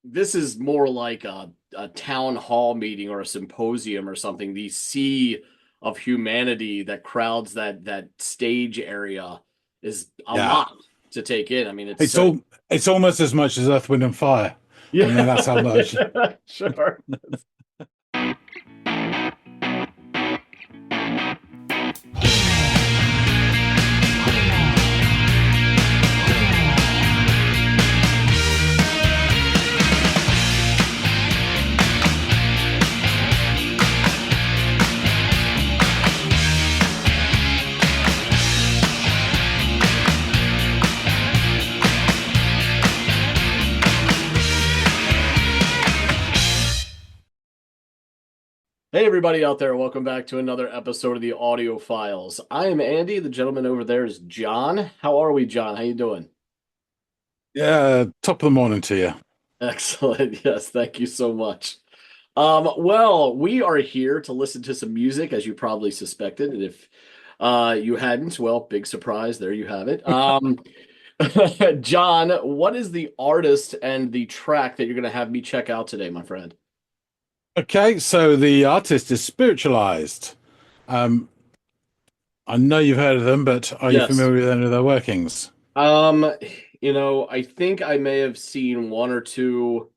this is more like a town hall meeting or a symposium or something. The sea of humanity that crowds that stage area is a Yeah. lot to take in. I mean, it's It's so all it's almost as much as Earth, Wind and Fire. I mean, yeah, that's how much. sure. Hey, everybody out there, welcome back to another episode of the Audiophiles. I am Andy. The gentleman over there is John. How are we, John? How you doing? Yeah, top of the morning to you. Excellent. Yes, thank you so much. Well, we are here to listen to some music, as you probably suspected. And if you hadn't, well, big surprise, there you have it. John, what is the artist and the track that you're going to have me check out today, my friend? Okay, so the artist is Spiritualized. Um, I know you've heard of them, but are you Yes. familiar with any of their workings? Um, I think I may have seen one or two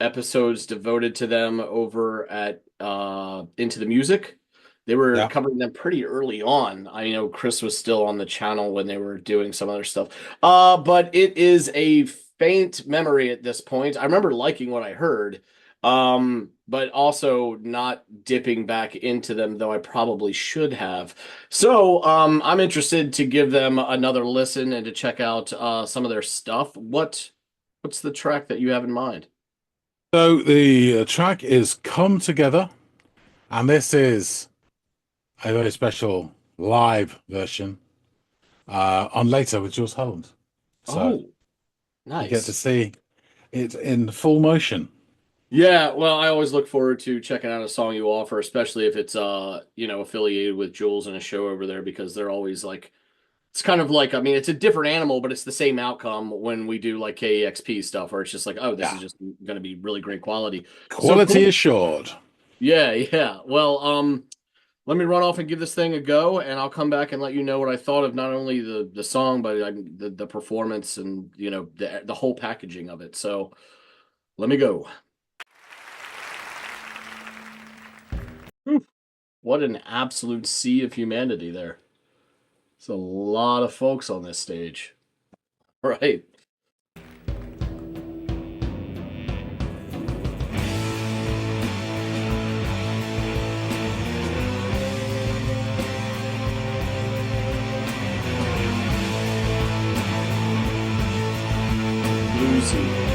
episodes devoted to them over at Into the Music. They were Yeah. covering them pretty early on. I know Chris was still on the channel when they were doing some other stuff. But it is a faint memory at this point. I remember liking what I heard, but also not dipping back into them, though I probably should have. So, I'm interested to give them another listen and to check out some of their stuff. What's the track that you have in mind? So the track is Come Together, and this is a very special live version on Later with Jules Holland. So Oh, you get to nice. see it in full motion. Yeah, well, I always look forward to checking out a song you offer, especially if it's affiliated with Jules and a show over there because they're always like it's kind of like I mean, it's a different animal, but it's the same outcome when we do like KEXP stuff where it's just like, oh, this is Yeah. just going to be really great quality. So Quality cool. assured. Yeah, yeah. Well, let me run off and give this thing a go, and I'll come back and let you know what I thought of not only the song, but the performance and the whole packaging of it. So let me go. Whew. What an absolute sea of humanity there. There's a lot of folks on this stage. Right. Bluesy.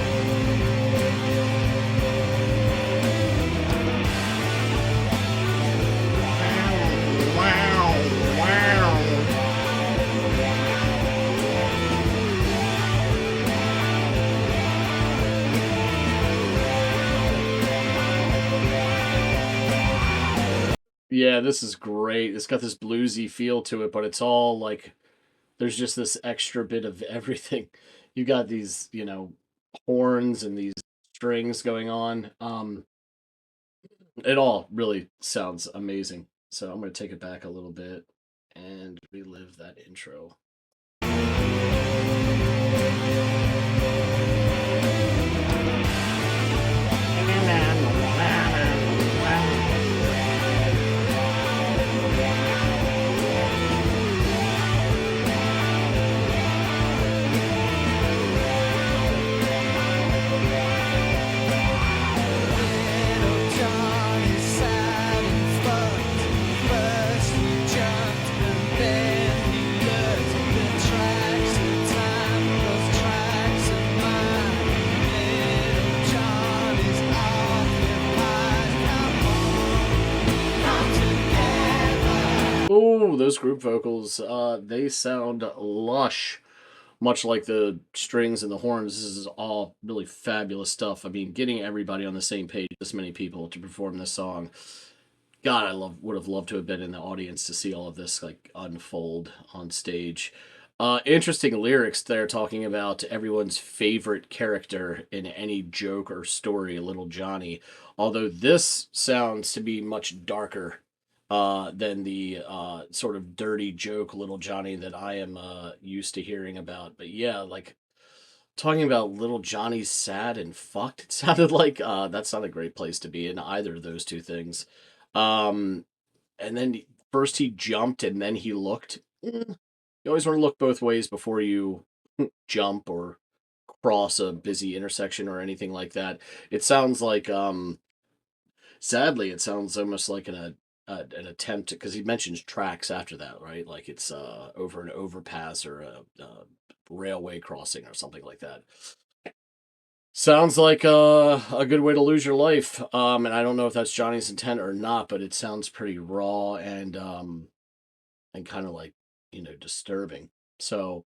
Yeah, this is great. It's got this bluesy feel to it, but it's all like there's just this extra bit of everything. You got these, horns and these strings going on. It all really sounds amazing. So I'm going to take it back a little bit and relive that intro. Oh, those group vocals, they sound lush, much like the strings and the horns. This is all really fabulous stuff. I mean, getting everybody on the same page, this many people to perform this song. God, would have loved to have been in the audience to see all of this like unfold on stage. Interesting lyrics there, talking about everyone's favorite character in any joke or story, Little Johnny. Although this sounds to be much darker than the sort of dirty joke Little Johnny that I am used to hearing about. But yeah, like talking about Little Johnny's sad and fucked, it sounded like that's not a great place to be in either of those two things. Um, and then first he jumped and then he looked. You always want to look both ways before you jump or cross a busy intersection or anything like that. It sounds like, sadly, it sounds almost like an attempt, because he mentions tracks after that, right? Like it's over an overpass or a railway crossing or something like that. Sounds like a good way to lose your life. And I don't know if that's Johnny's intent or not, but it sounds pretty raw and kind of like, disturbing. So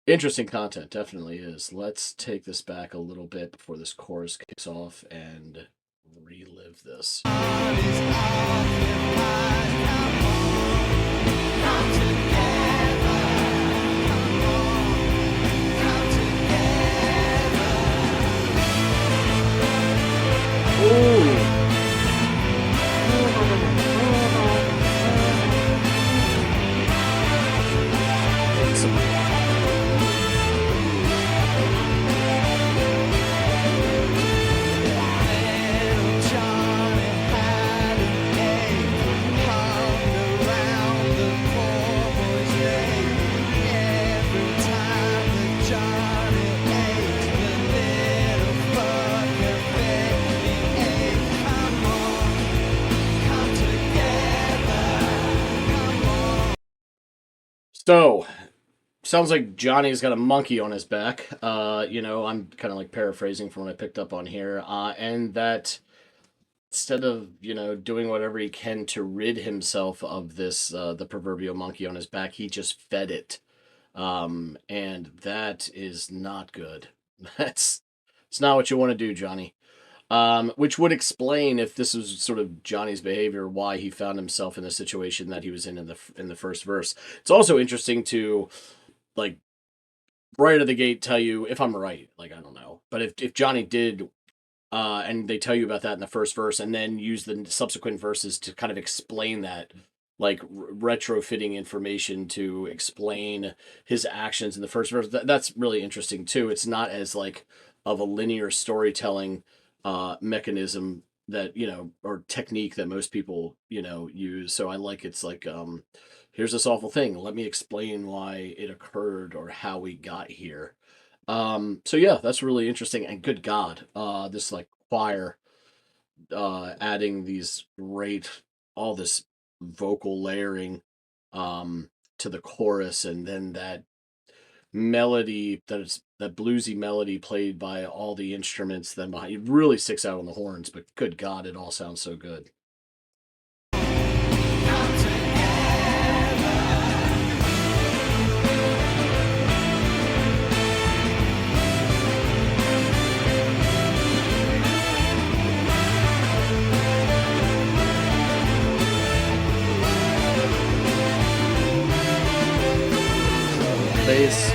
interesting content, definitely is. Let's take this back a little bit before this chorus kicks off and relive this. Ooh. So, sounds like Johnny's got a monkey on his back. I'm kind of like paraphrasing from what I picked up on here. And that instead of, doing whatever he can to rid himself of this, the proverbial monkey on his back, he just fed it. And that is not good. It's not what you want to do, Johnny. Which would explain, if this was sort of Johnny's behavior, why he found himself in the situation that he was in the first verse. It's also interesting to, like, right out of the gate tell you, if I'm right, like, I don't know, but if Johnny did, and they tell you about that in the first verse, and then use the subsequent verses to kind of explain that, like retrofitting information to explain his actions in the first verse. That's really interesting too. It's not as like of a linear storytelling mechanism that, or technique that most people, use. So I like, it's like, here's this awful thing, let me explain why it occurred or how we got here. So yeah, that's really interesting. And good God, this like choir adding these great, all this vocal layering to the chorus, and then that melody, that bluesy melody played by all the instruments then behind, it really sticks out on the horns. But good God, it all sounds so good. Bass.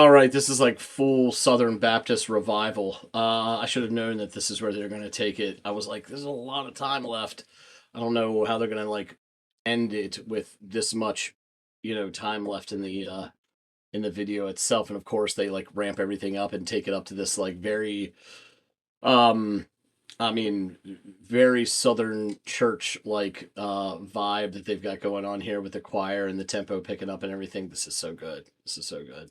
All right, this is like full Southern Baptist revival. I should have known that this is where they're going to take it. I was like, there's a lot of time left. I don't know how they're going to like end it with this much, time left in the video itself. And of course, they like ramp everything up and take it up to this like very, um, I mean, very Southern church like vibe that they've got going on here with the choir and the tempo picking up and everything. This is so good. This is so good.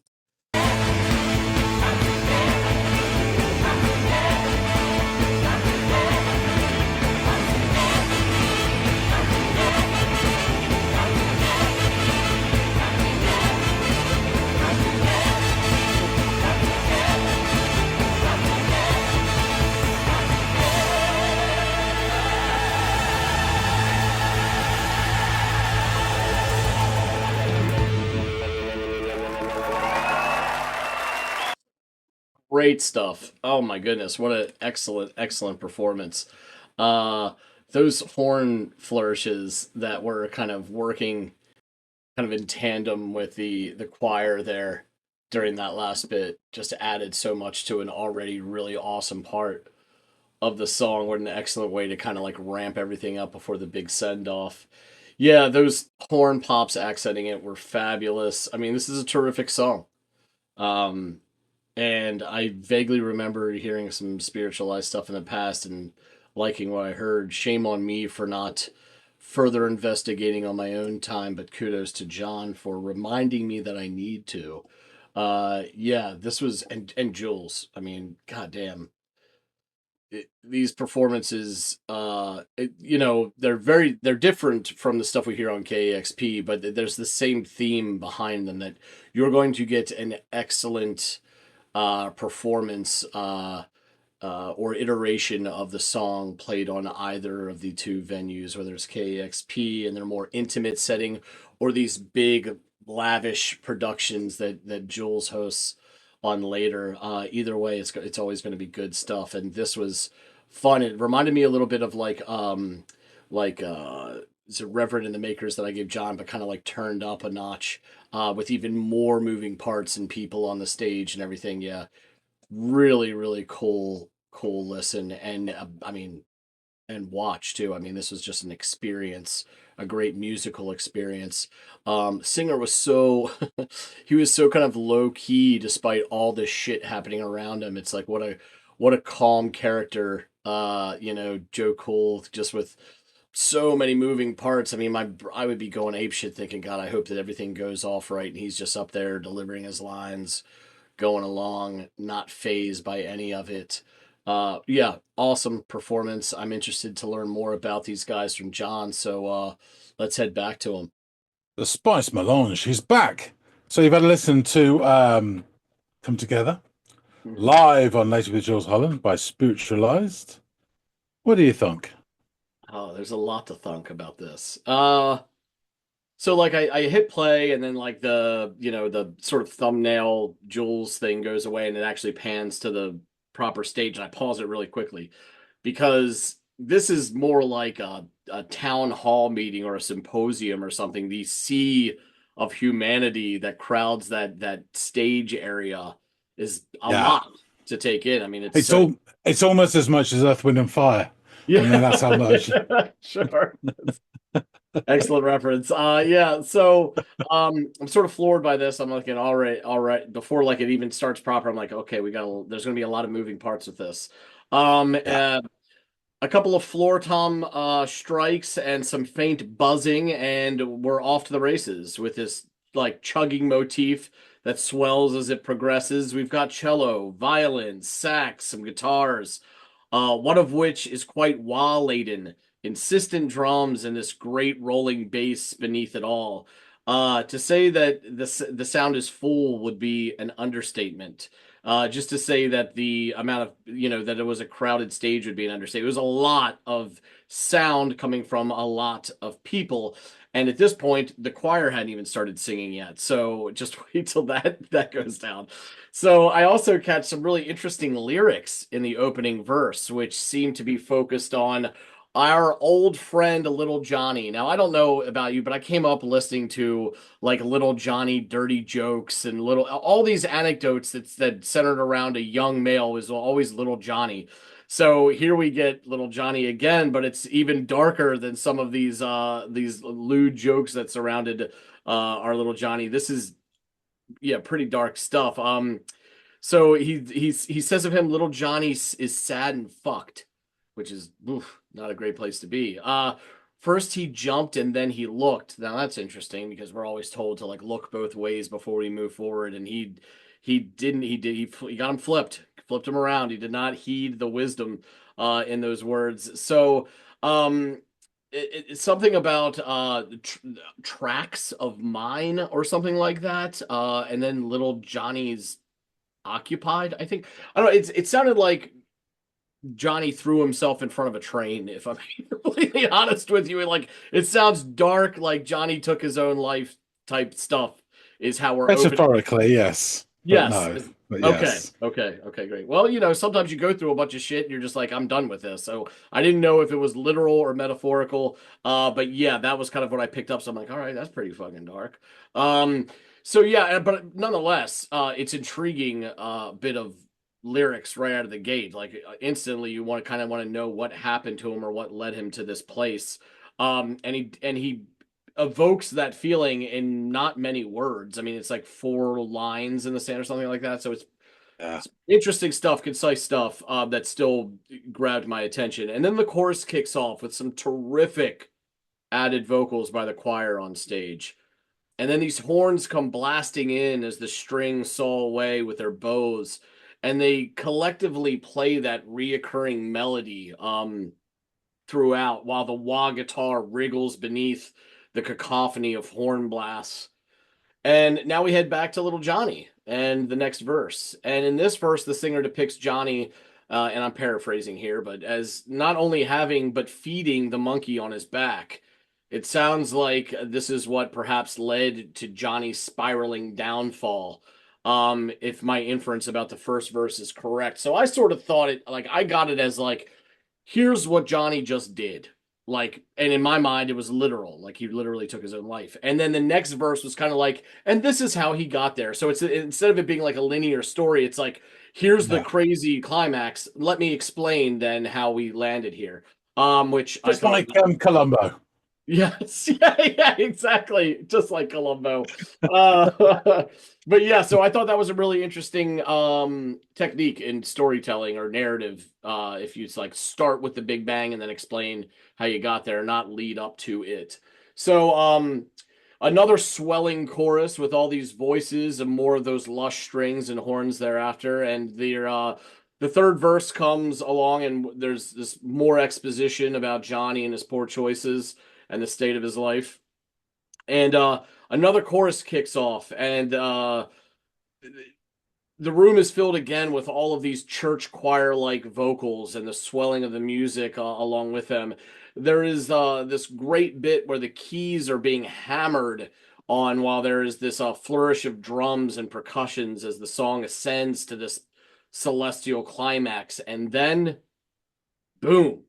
Great stuff. Oh my goodness, what an excellent, excellent performance. Uh those horn flourishes that were kind of working kind of in tandem with the choir there during that last bit just added so much to an already really awesome part of the song. What an excellent way to kind of like ramp everything up before the big send off. Yeah, those horn pops accenting it were fabulous. I mean, this is a terrific song. Um and I vaguely remember hearing some spiritualized stuff in the past and liking what I heard. Shame on me for not further investigating on my own time, but kudos to John for reminding me that I need to. Yeah, this was and Jules. I mean, goddamn, these performances. They're different from the stuff we hear on KEXP, but there's the same theme behind them that you're going to get an excellent performance or iteration of the song played on either of the two venues, whether it's KXP and their more intimate setting, or these big lavish productions that Jules hosts on later. Either way, it's always going to be good stuff, and this was fun. It reminded me a little bit of like is it Reverend and the Makers that I gave John, but kind of like turned up a notch with even more moving parts and people on the stage and everything. Yeah, really, really cool listen. And I mean, and watch too. I mean, this was just an experience, a great musical experience. Singer was so he was so kind of low key despite all this shit happening around him. It's like what a calm character. Joe Cole just with so many moving parts. I mean, I would be going apeshit thinking, God, I hope that everything goes off right, and he's just up there delivering his lines, going along, not phased by any of it. Yeah, awesome performance. I'm interested to learn more about these guys from John, so let's head back to them. The Spice Melange, he's back. So you've had to listen to Come Together Mhm. live on Later with Jules Holland by Spiritualized. What do you think? Oh, there's a lot to think about this. So like I hit play and then like the sort of thumbnail Jules thing goes away and it actually pans to the proper stage and I pause it really quickly because this is more like a town hall meeting or a symposium or something. The sea of humanity that crowds that stage area is a Yeah, lot to take in. I mean, it's it's so all it's almost as much as Earth, Wind and Fire. I mean, that's how much. yeah, sure. Excellent reference. Yeah, so I'm sort of floored by this. I'm looking, all right. Before like it even starts proper, I'm like, okay, there's gonna be a lot of moving parts with this. Um, Yeah, uh, a couple of floor tom strikes and some faint buzzing, and we're off to the races with this like chugging motif that swells as it progresses. We've got cello, violin, sax, some guitars, one of which is quite wah laden, insistent drums, and this great rolling bass beneath it all. To say that the sound is full would be an understatement. Just to say that the amount of, that it was a crowded stage would be an understatement. It was a lot of sound coming from a lot of people. And at this point, the choir hadn't even started singing yet. So just wait till that goes down. So I also catch some really interesting lyrics in the opening verse, which seem to be focused on our old friend Little Johnny. Now, I don't know about you, but I came up listening to like Little Johnny dirty jokes and little all these anecdotes that centered around a young male is always Little Johnny. So here we get Little Johnny again, but it's even darker than some of these lewd jokes that surrounded our Little Johnny. This is yeah, pretty dark stuff. So he says of him, Little Johnny is sad and fucked, which is oof, not a great place to be. First he jumped and then he looked. Now that's interesting because we're always told to like look both ways before we move forward, and he didn't. He got him flipped him around. He did not heed the wisdom in those words. So um. It's something about tracks of mine or something like that, and then Little Johnny's occupied. I think I don't know. It sounded like Johnny threw himself in front of a train. If I'm being completely honest with you, like it sounds dark, like Johnny took his own life type stuff. Is how we're opening. Metaphorically, yes, but Yes. no, but Okay. yes. Okay. Okay. Great. Well, sometimes you go through a bunch of shit and you're just like, I'm done with this. So I didn't know if it was literal or metaphorical. But yeah, that was kind of what I picked up. So I'm like, all right, that's pretty fucking dark. Um, so yeah, but nonetheless, it's intriguing bit of lyrics right out of the gate. Like instantly, you want to know what happened to him or what led him to this place. And he evokes that feeling in not many words. I mean, it's like four lines in the sand or something like that. So Yeah. it's interesting stuff, concise stuff that still grabbed my attention. And then the chorus kicks off with some terrific added vocals by the choir on stage. And then these horns come blasting in as the strings saw away with their bows. And they collectively play that reoccurring melody throughout while the wah guitar wriggles beneath the cacophony of horn blasts. And now we head back to Little Johnny and the next verse. And in this verse, the singer depicts Johnny, and I'm paraphrasing here, but as not only having but feeding the monkey on his back. It sounds like this is what perhaps led to Johnny's spiraling downfall. If my inference about the first verse is correct. So I sort of thought it like I got it as like here's what Johnny just did. Like, and in my mind, it was literal. Like, he literally took his own life. And then the next verse was kind of like, and this is how he got there. So it's instead of it being like a linear story, it's like, here's the Yeah. crazy climax. Let me explain then how we landed here. Which I Just thought like Columbo. yes, yeah, exactly. Just like Columbo. But yeah, so I thought that was a really interesting technique in storytelling or narrative. If you like start with the Big Bang and then explain how you got there, not lead up to it. So another swelling chorus with all these voices and more of those lush strings and horns thereafter, and the third verse comes along and there's this more exposition about Johnny and his poor choices and the state of his life. And another chorus kicks off, and the room is filled again with all of these church choir like vocals and the swelling of the music along with them. There is this great bit where the keys are being hammered on while there is this flourish of drums and percussions as the song ascends to this celestial climax. And then boom,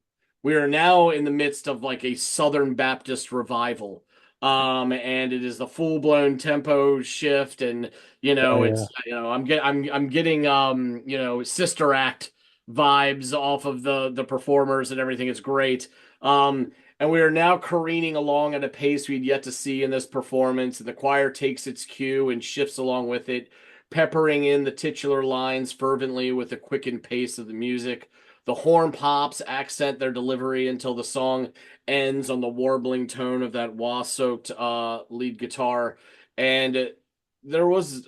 we are now in the midst of like a Southern Baptist revival. And it is the full-blown tempo shift, and Yeah, yeah. it's I'm getting Sister Act vibes off of the performers and everything. It's great. And we are now careening along at a pace we'd yet to see in this performance. The choir takes its cue and shifts along with it, peppering in the titular lines fervently with the quickened pace of the music. The horn pops accent their delivery until the song ends on the warbling tone of that wah-soaked lead guitar. And there was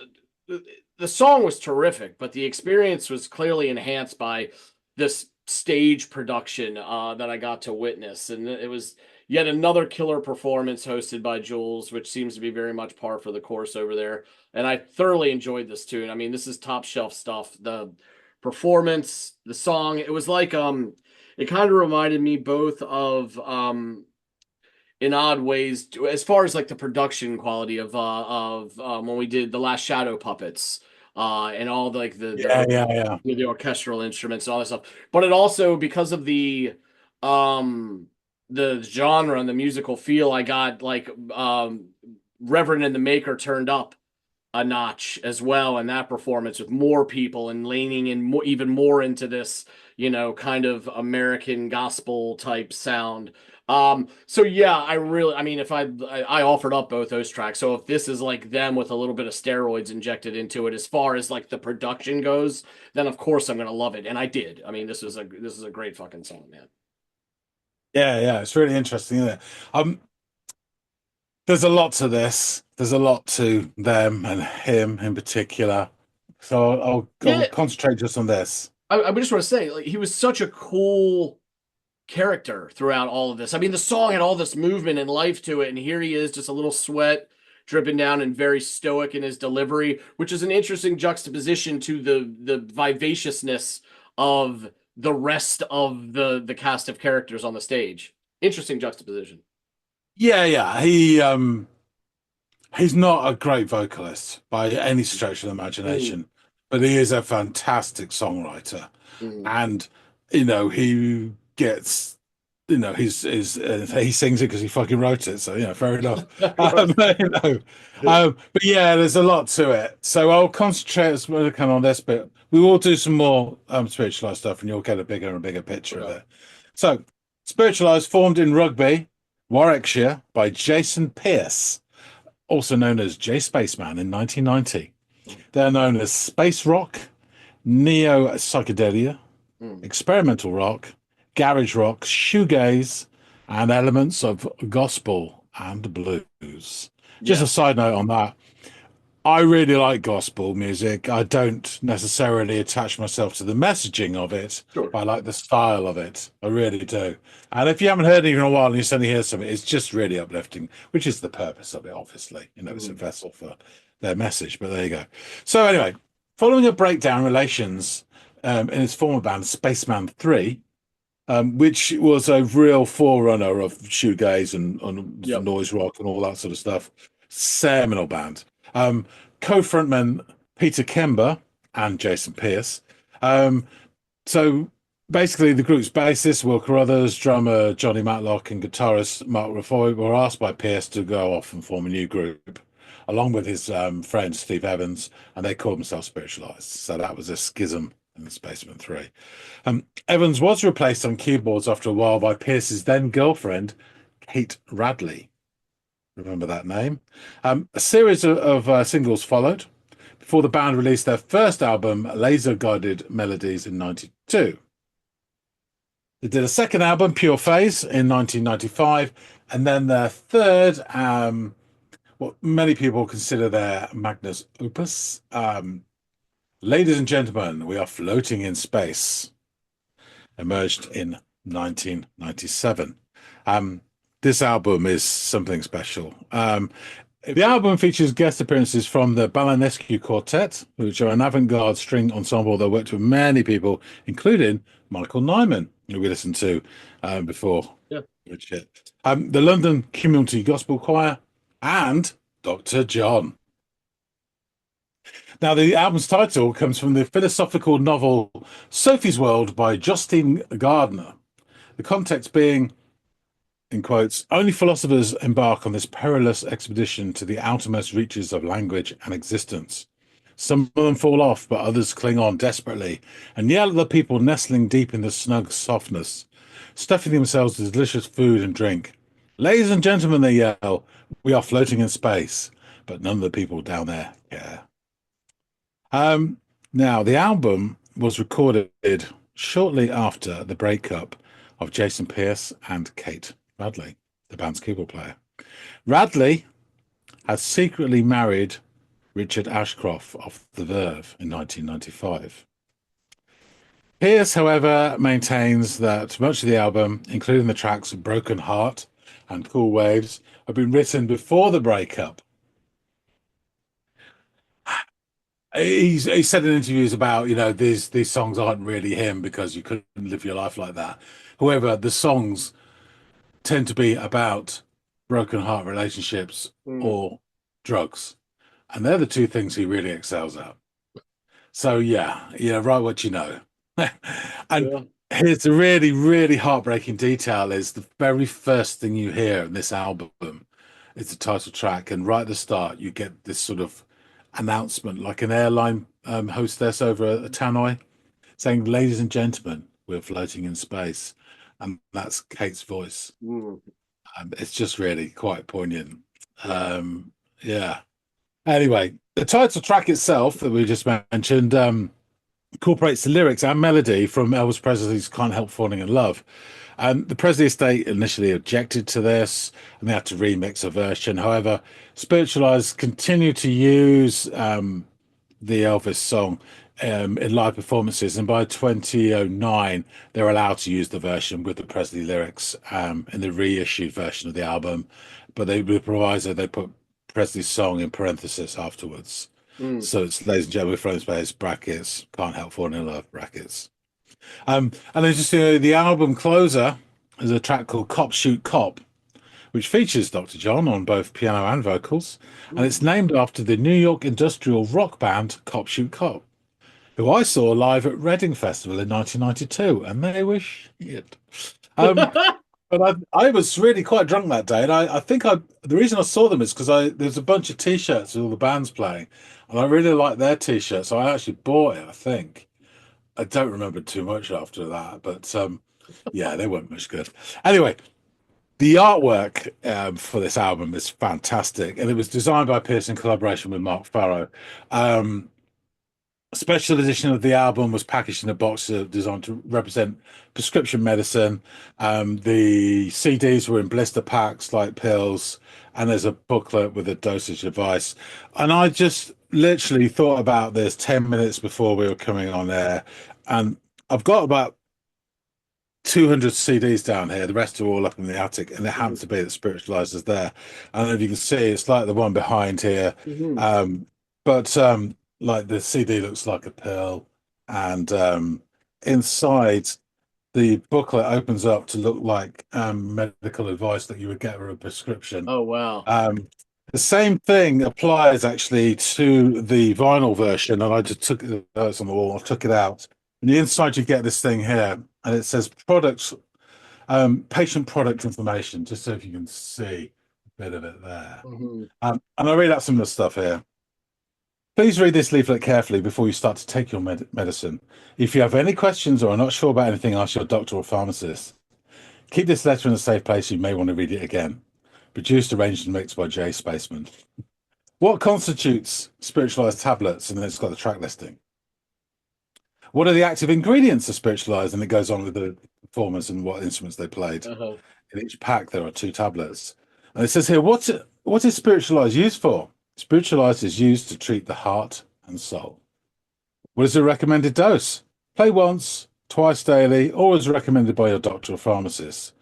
the song was terrific, but the experience was clearly enhanced by this stage production that I got to witness. And it was yet another killer performance hosted by Jules, which seems to be very much par for the course over there. And I thoroughly enjoyed this tune. I mean, this is top shelf stuff. The performance, the song, it was like it kind of reminded me both of in odd ways as far as like the production quality of when we did the last Shadow Puppets and all like the Yeah, yeah, yeah. the orchestral instruments and all that stuff. But it also because of the um the genre and the musical feel. I got like Reverend and the Maker turned up a notch as well in that performance with more people and leaning in more, even more into this, kind of American gospel type sound. So yeah, I mean, if I offered up both those tracks. So if this is like them with a little bit of steroids injected into it, as far as like the production goes, then of course I'm gonna love it, and I did. I mean, this is a great fucking song, man. Yeah, yeah, it's really interesting, isn't it? Um, there's a lot to this. There's a lot to them and him in particular. So I'll Yeah, concentrate just on this. I just want to say, like, he was such a cool character throughout all of this. I mean, the song had all this movement and life to it, and here he is, just a little sweat dripping down and very stoic in his delivery, which is an interesting juxtaposition to the vivaciousness of the rest of the cast of characters on the stage. Interesting juxtaposition. Yeah, yeah. He's not a great vocalist by any stretch of the Mm, imagination, but he is a fantastic songwriter. mm. And he gets he sings it because he fucking wrote it, so fair enough. Right. You know, but yeah, there's a lot to it, so I'll concentrate as well as I can on this bit. We will do some more spiritualized stuff, and you'll get a bigger and bigger picture of Okay. it. So, Spiritualized formed in Rugby, Warwickshire, by Jason Pierce, also known as J Spaceman, in 1990. They're known as space rock, neo psychedelia, Mm. experimental rock, garage rock, shoegaze, and elements of gospel and blues. Just Yeah, a side note on that. I really like gospel music. I don't necessarily attach myself to the messaging of it, sure. but I like the style of it. I really do. And if you haven't heard it in a while and you suddenly hear something, it's just really uplifting, which is the purpose of it, obviously. It's a Mm. vessel for their message, but there you go. So, anyway, following a breakdown in relations in his former band, Spaceman 3, which was a real forerunner of shoegaze and Yep. noise rock and all that sort of stuff. Seminal band. Um, Co-frontmen Peter Kember and Jason Pierce. Um, so basically, the group's bassist Will Carruthers, drummer Johnny Matlock, and guitarist Mark Rafoy were asked by Pierce to go off and form a new group, along with his friend Steve Evans, and they called themselves Spiritualized. So that was a schism in the Spaceman 3. Evans was replaced on keyboards after a while by Pierce's then girlfriend, Kate Radley. Remember that name? A series of singles followed before the band released their first album, Laser Guided Melodies, in 92. They did a second album, Pure Phase, in 1995, and then their third, what many people consider their magnus opus. Ladies and gentlemen, we are floating in space, emerged in 1997. Um, this album is something special. The album features guest appearances from the Balanescu Quartet, which are an avant-garde string ensemble that worked with many people, including Michael Nyman, who we listened to before. Yeah. Good shit. The London Community Gospel Choir, and Dr. John. Now, the album's title comes from the philosophical novel Sophie's World by Justine Gardner. The context being, in quotes, only philosophers embark on this perilous expedition to the outermost reaches of language and existence. Some of them fall off, but others cling on desperately and yell at the people nestling deep in the snug softness, stuffing themselves with delicious food and drink. Ladies and gentlemen, they yell, we are floating in space, but none of the people down there care. Um, Now, the album was recorded shortly after the breakup of Jason Pierce and Kate Radley, the band's keyboard player. Radley had secretly married Richard Ashcroft of The Verve in 1995. Pierce, however, maintains that much of the album, including the tracks Broken Heart and Cool Waves, had been written before the breakup. He said in interviews about, these songs aren't really him because you couldn't live your life like that. However, the songs tend to be about broken heart relationships Mm. or drugs. And they're the two things he really excels at. So yeah, write what you know. And Yeah. Here's a really, really heartbreaking detail is the very first thing you hear in this album is the title track, and right at the start you get this sort of announcement like an airline hostess over a tannoy saying, "Ladies and gentlemen, we're floating in space." And that's Kate's voice. Mm. It's just really quite poignant. Um, yeah. Anyway, the title track itself that we just mentioned incorporates the lyrics and melody from Elvis Presley's "Can't Help Falling in Love." The Presley estate initially objected to this, and they had to remix a version. However, Spiritualized continued to use the Elvis song in live performances, and by 2009, they were allowed to use the version with the Presley lyrics in the reissued version of the album. But they, with the proviso, they put Presley's song in parentheses afterwards. Mm. So it's "Ladies and gentlemen, from space brackets, can't help falling in love brackets." And then just the album closer is a track called "Cop Shoot Cop," which features Dr. John on both piano and vocals, and Mm. it's named after the New York industrial rock band Cop Shoot Cop, who I saw live at Reading Festival in 1992, and they were shit. Um, but I was really quite drunk that day, and I think the reason I saw them is because there's a bunch of T-shirts with all the bands playing, and I really liked their T-shirt, so I actually bought it. I think I don't remember too much after that, but yeah, they weren't much good. Anyway, the artwork for this album is fantastic, and it was designed by Pierce in collaboration with Mark Farrow. Um, a special edition of the album was packaged in a box designed to represent prescription medicine. The CDs were in blister packs like pills, and there's a booklet with a dosage advice. And I just literally thought about this 10 minutes before we were coming on air, and I've got about 200 CDs down here. The rest are all up in the attic, and it happens to be that Spiritualized is there. I don't know if you can see, it's like the one behind here. Mhm. But like the CD looks like a pill, and inside the booklet opens up to look like medical advice that you would get with a prescription. Oh wow. Um, the same thing applies actually to the vinyl version, and I just took it, it's on the wall, I took it out. And the inside you get this thing here, and it says products, patient product information, just so if you can see a bit of it there. Mhm. And I read out some of the stuff here. Please read this leaflet carefully before you start to take your medicine. If you have any questions or are not sure about anything, ask your doctor or pharmacist. Keep this letter in a safe place. You may want to read it again. Produced, arranged, and mixed by Jay Spaceman. What constitutes spiritualized tablets? And then it's got the track listing. What are the active ingredients of spiritualized? And it goes on with the performance and what instruments they played. Uh-huh. In each pack, there are 2 tablets. And it says here, what is spiritualized used for? Spiritualized is used to treat the heart and soul. What is the recommended dose? Play once, twice daily, or as recommended by your doctor or pharmacist.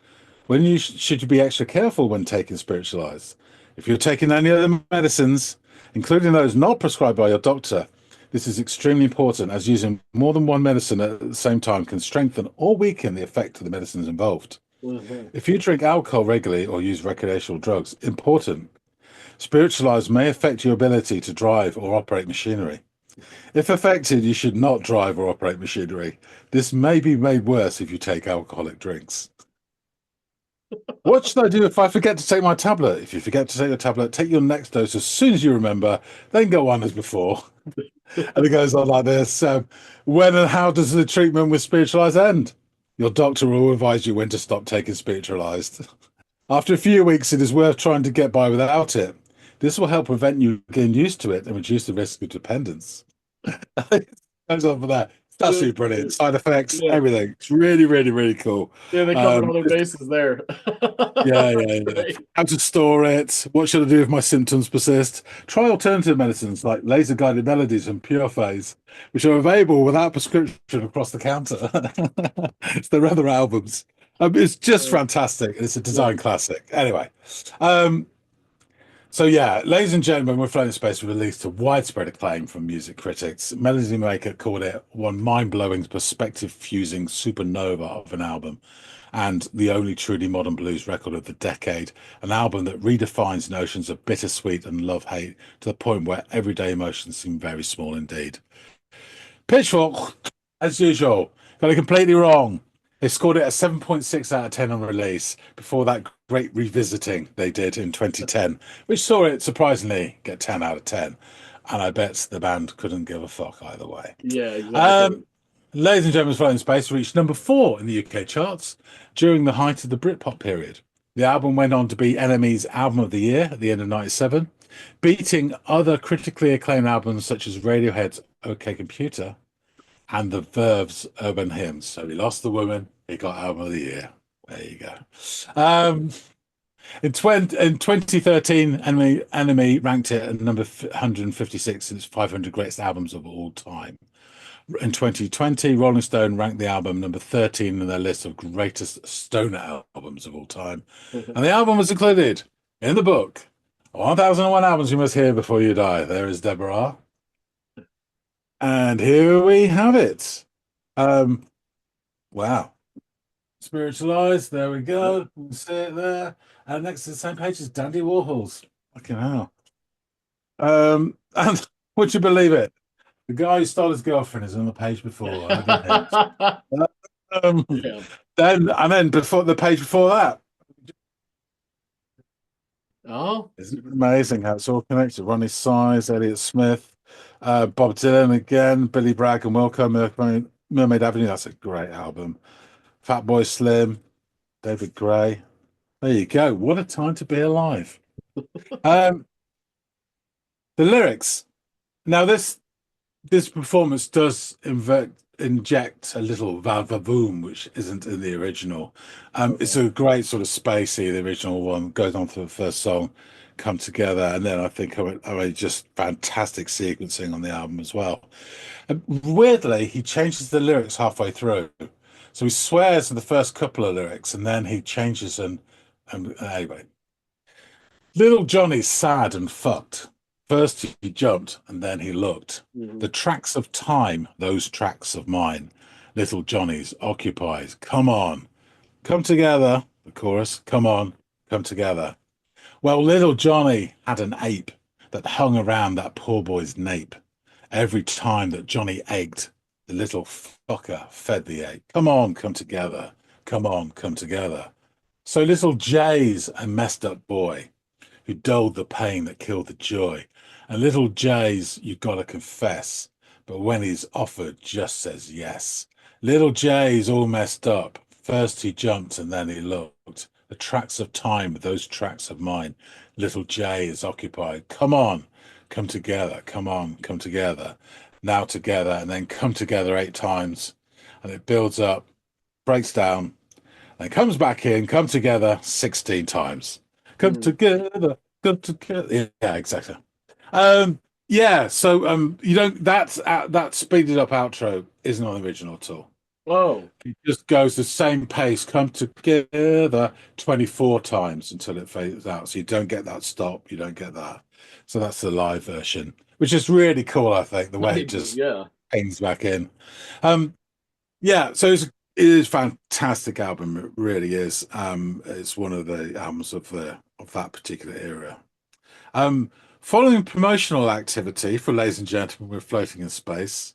When should you be extra careful when taking spiritualized? If you're taking any other medicines, including those not prescribed by your doctor, this is extremely important, as using more than one medicine at the same time can strengthen or weaken the effect of the medicines involved. Mhm. If you drink alcohol regularly or use recreational drugs, important. Spiritualized may affect your ability to drive or operate machinery. If affected, you should not drive or operate machinery. This may be made worse if you take alcoholic drinks. What should I do if I forget to take my tablet? If you forget to take your tablet, take your next dose as soon as you remember, then go on as before. And it goes on like this. When and how does the treatment with spiritualized end? Your doctor will advise you when to stop taking spiritualized. After a few weeks, it is worth trying to get by without it. This will help prevent you getting used to it and reduce the risk of dependence. Goes on for that. It's absolutely brilliant. Side effects, Yeah. everything. It's really, really, really cool. Yeah, they covered all their bases there. Yeah, That's yeah, yeah. great. How to store it? What should I do if my symptoms persist? Try alternative medicines like laser guided melodies and pure phase, which are available without prescription across the counter. It's their other albums. It's just fantastic. It's a Yeah. design classic. Anyway, um, so yeah, ladies and gentlemen, we're Floating Space released to widespread acclaim from music critics. Melody Maker called it one mind-blowing, perspective-fusing supernova of an album, and the only truly modern blues record of the decade. An album that redefines notions of bittersweet and love-hate to the point where everyday emotions seem very small indeed. Pitchfork, as usual, got it completely wrong. They scored it a 7.6 out of 10 on release before that great revisiting they did in 2010, which saw it surprisingly get 10 out of 10. And I bet the band couldn't give a fuck either way. Yeah, exactly. Um, Ladies and Gentlemen, Floating Space reached number four in the UK charts during the height of the Britpop period. The album went on to be NME's Album of the Year at the end of '97, beating other critically acclaimed albums such as Radiohead's OK Computer and The Verve's Urban Hymns. So he lost the woman, he got Album of the Year. There you go. Um, in 2013, Enemy ranked it at number 156 in its 500 greatest albums of all time. In 2020, Rolling Stone ranked the album number 13 in their list of greatest stoner albums of all time. And the album was included in the book 1001 Albums You Must Hear Before You Die. There is Deborah. And here we have it. Wow. Spiritualized. There we go. You can see it there. And next to the same page is Dandy Warhols. Fucking hell. And would you believe it? The guy who stole his girlfriend is on the page before. Um, Yeah. then before the page before that. Oh, Isn't it amazing how it's all connected? Ronnie Size, Elliott Smith, Bob Dylan again, Billy Bragg and Wilco, Mermaid Avenue. That's a great album. Fatboy Slim, David Gray. There you go. What a time to be alive. The lyrics. Now this performance does inject a little va-va-voom, which isn't in the original. It's okay. a great sort of spacey, the original one goes on to the first song, Come Together, and then I mean, just fantastic sequencing on the album as well. And weirdly, he changes the lyrics halfway through. So he swears in the first couple of lyrics, and then he changes and anyway. Little Johnny's sad and fucked. First he jumped and then he looked. Mhm. The tracks of time, those tracks of mine. Little Johnny's occupies. Come on, come together. The chorus, come on, come together. Well, little Johnny had an ape that hung around that poor boy's nape. Every time that Johnny ached, the little fucker fed the ape. Come on, come together. Come on, come together. So little Jay's a messed up boy who dulled the pain that killed the joy. And little Jay's, you gotta confess, but when he's offered, just says yes. Little Jay's all messed up. First he jumped and then he looked. The tracks of time, those tracks of mine. Little Jay is occupied. Come on, come together. Come on, come together. Now together, and then come together 8 times. And it builds up, breaks down, then comes back in, come together 16 times. Come Mhm. together, come together. Yeah, exactly. Yeah, so you don't that speeded up outro isn't on the original at all. Oh, It just goes the same pace, come together 24 times until it fades out. So you don't get that stop, you don't get that. So that's the live version, which is really cool, I think, the way it just yeah. pings back in. Um, yeah, so it is a fantastic album. It really is. It's one of the albums of that particular era. Following promotional activity for Ladies and Gentlemen, We're Floating in Space,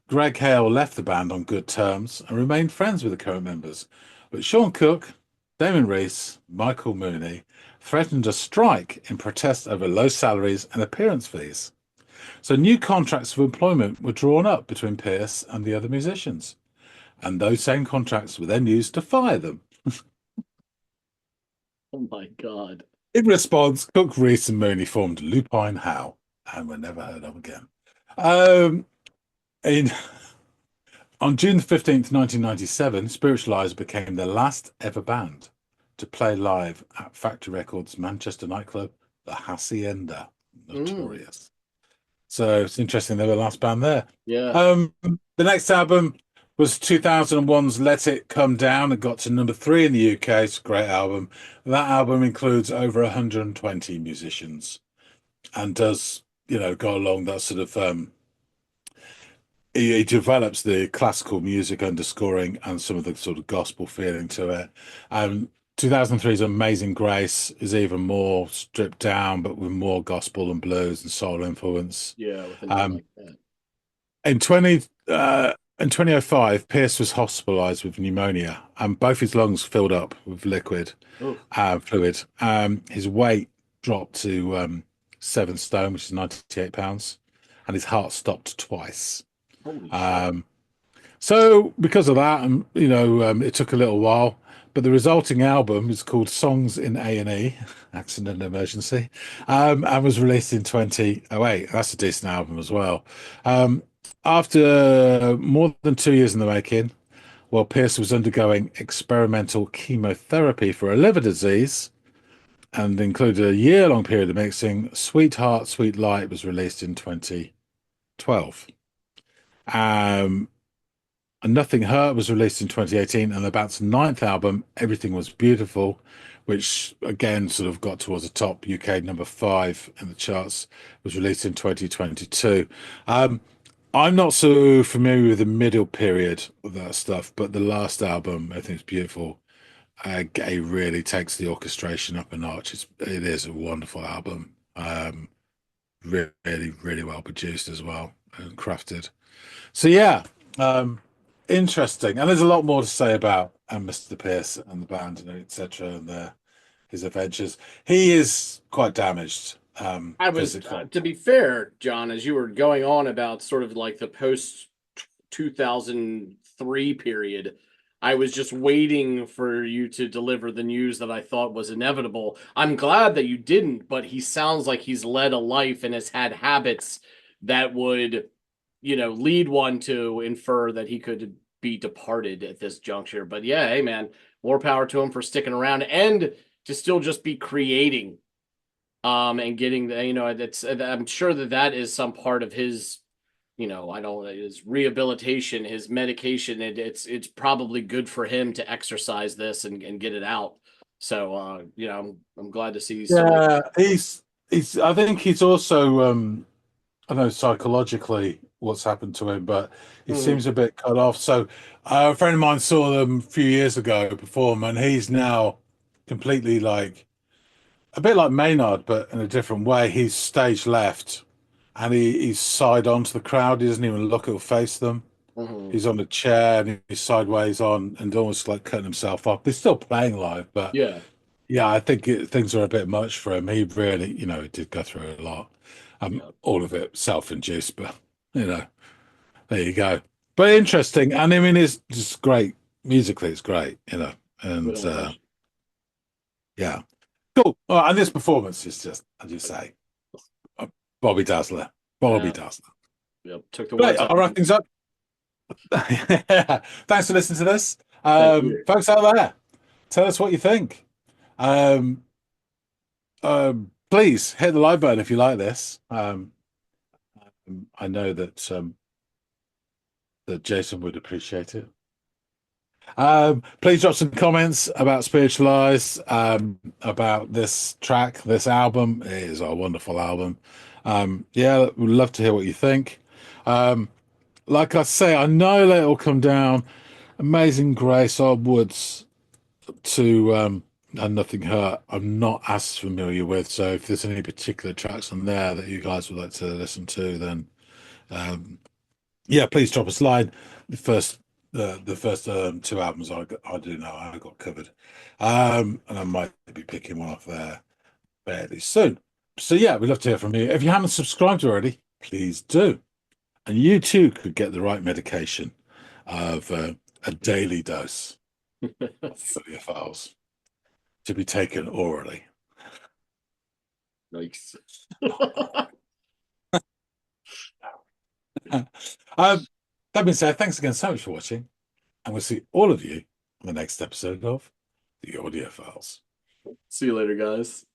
Greg Hale left the band on good terms and remained friends with the current members. But Sean Cook, Damon Reese, Michael Mooney threatened a strike in protest over low salaries and appearance fees. So new contracts of employment were drawn up between Pierce and the other musicians. And those same contracts were then used to fire them. Oh my God. In response, Cook, Reese, and Mooney formed Lupine Howe and were never heard of again. Um, in On June 15th, 1997, Spiritualized became the last ever band to play live at Factory Records' Manchester nightclub, the Hacienda. Mm, Notorious. So it's interesting they were the last band there. yeah. The next album was 2001's Let It Come Down. It got to number 3 in the UK. It's a great album. That album includes over 120 musicians and does, go along that sort of he develops the classical music underscoring and some of the sort of gospel feeling to it. 2003's Amazing Grace is even more stripped down, but with more gospel and blues and soul influence. Yeah, with a name Um, like that. in 20, in 2005, Pierce was hospitalized with pneumonia, and both his lungs filled up with liquid Oof, fluid. His weight dropped to 7 stone, which is 98 pounds, and his heart stopped twice. holy shit. Um, So because of that, it took a little while, but the resulting album is called Songs in A&E, Accident and Emergency, and was released in 2008. That's a decent album as well. Um, After more than 2 years in the making, while Pierce was undergoing experimental chemotherapy for a liver disease and included a year-long period of mixing, Sweetheart, Sweet Light was released in 2012. Um, And Nothing Hurt was released in 2018, and the band's ninth album, Everything Was Beautiful, which again sort of got towards the top UK number 5 in the charts, was released in 2022. I'm not so familiar with the middle period of that stuff, but the last album, I think, is beautiful. It really takes the orchestration up a notch. It is a wonderful album. Really, really well produced as well and crafted. So yeah, um, interesting. And there's a lot more to say about Mr. Pierce and the band and etc. and his adventures. He is quite damaged I was, physically. to be fair, John, as you were going on about sort of like the post 2003 period, I was just waiting for you to deliver the news that I thought was inevitable. I'm glad that you didn't, but he sounds like he's led a life and has had habits that would, lead one to infer that he could be departed at this juncture. But yeah, hey man, more power to him for sticking around and to still just be creating and getting the, that's, I'm sure that that is some part of his, I don't, his rehabilitation, his medication. It's probably good for him to exercise this and get it out. So I'm glad to see still. Yeah, he's I think he's also I don't know psychologically what's happened to him, but he Mhm, seems a bit cut off. So a friend of mine saw them a few years ago perform, and he's now completely like a bit like Maynard, but in a different way. He's stage left and he's side on to the crowd. He doesn't even look or face them. mhm. He's on a chair and he's sideways on and almost like cutting himself off. They're still playing live, but Yeah, yeah, I think things are a bit much for him. He really, did go through a lot. yeah, All of it self-induced, but you know, there you go. But interesting, and I mean, it's just great musically. It's great, good and on him. yeah, cool. All right, and this performance is just, as you say, uh, Bobby Dazzler, Bobby Yeah, Dazzler. yep. Took the Right, words out I'll of wrap him. things up. Thanks for listening to this. Thank you. Folks out there, tell us what you think. Um, Please hit the like button if you like this. I know that Jason would appreciate it. Please drop some comments about Spiritualized, about this track, this album. It is a wonderful album. Yeah, we'd love to hear what you think. Um, like I say, I know that it'll come down. Amazing Grace, Odd Woods to and Nothing Hurt. I'm not as familiar with, so if there's any particular tracks on there that you guys would like to listen to, then um, yeah, please drop us a line. The first two albums I do know I got covered, and I might be picking one off there fairly soon. So yeah, we'd love to hear from you. If you haven't subscribed already, please do, and you too could get the right medication of a daily dose of the Audiophiles to be taken orally. Nice. um, that being said, thanks again so much for watching, and we'll see all of you on the next episode of the Audiophiles. See you later, guys.